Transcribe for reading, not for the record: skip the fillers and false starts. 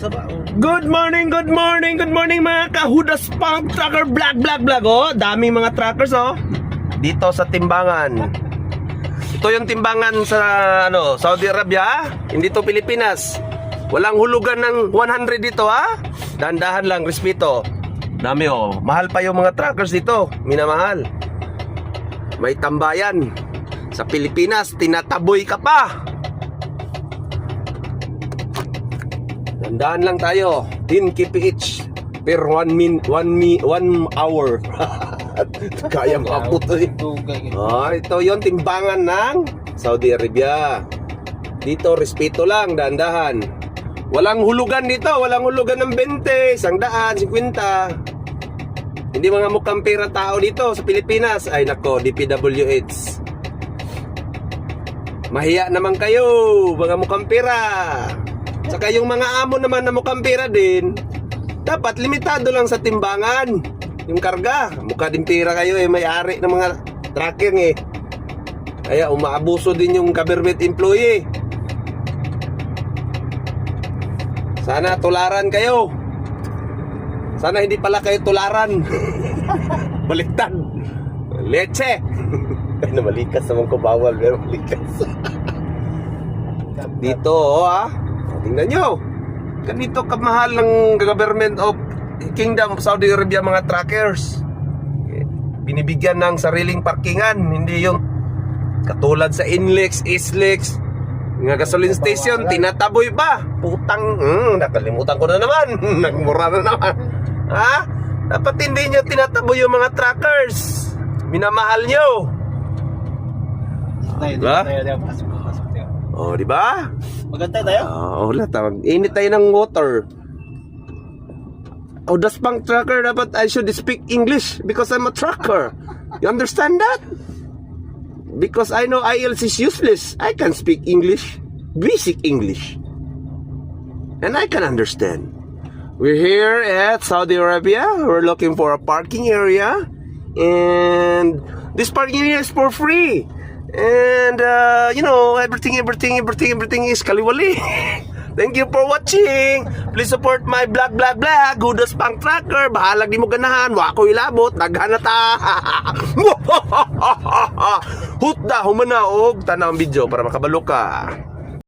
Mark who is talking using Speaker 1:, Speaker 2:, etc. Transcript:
Speaker 1: Good morning mga kahudas pang trucker vlog. Oh, daming mga truckers oh. Dito sa timbangan. Ito yung timbangan sa Saudi Arabia, hindi to Pilipinas. Walang hulugan ng 100 dito ha. Dahan-dahan lang, respeto. Dami oh. Mahal pa yung mga truckers dito, minamahal. May tambayan. Sa Pilipinas, tinataboy ka pa. Tandaan lang tayo, 10 kph per 1 hour. Kaya maputo eh. Ito yon timbangan ng Saudi Arabia. Dito, respeto lang, dahan-dahan. Walang hulugan dito, walang hulugan ng 20, 100, 50. Hindi mga mukhang pera tao dito sa Pilipinas. Ay nako, DPWH. Mahiya naman kayo, mga mukhang pera. Saka yung mga amo naman na mukhang pera din, dapat limitado lang sa timbangan yung karga. Mukha din pera kayo eh, may-ari ng mga trucking eh. Kaya umaabuso din yung government employee. Sana tularan kayo. Sana hindi pala kayo tularan. Baliktad. Leche. Ay namalikas naman ko, bawal pero malikas. Dito oh ah. Tingnan nyo, ganito kamahal ng government of Kingdom of Saudi Arabia mga truckers. Binibigyan ng sariling parkingan, hindi yung katulad sa Inlex, Islex, mga gasoline station, tinataboy pa. Putang, nakalimutan ko na naman. Nagmura na naman. Ha? Dapat hindi nyo tinataboy yung mga truckers. Minamahal nyo. Diba? Oh, di ba?
Speaker 2: Magantay tayo?
Speaker 1: Wala tawag. Init tayo ng water. Oh, das pang trucker dapat I should speak English because I'm a trucker. You understand that? Because I know IELTS is useless. I can speak English, basic English, and I can understand. We're here at Saudi Arabia. We're looking for a parking area, and this parking area is for free. And you know, everything is kaliwali. Thank you for watching. Please support my vlog. Hudas pang trucker. Bahalag di mo ganahan. Wako ilabot. Naghanata. Hutda humanaog. Tanaw ang video para makabalo ka.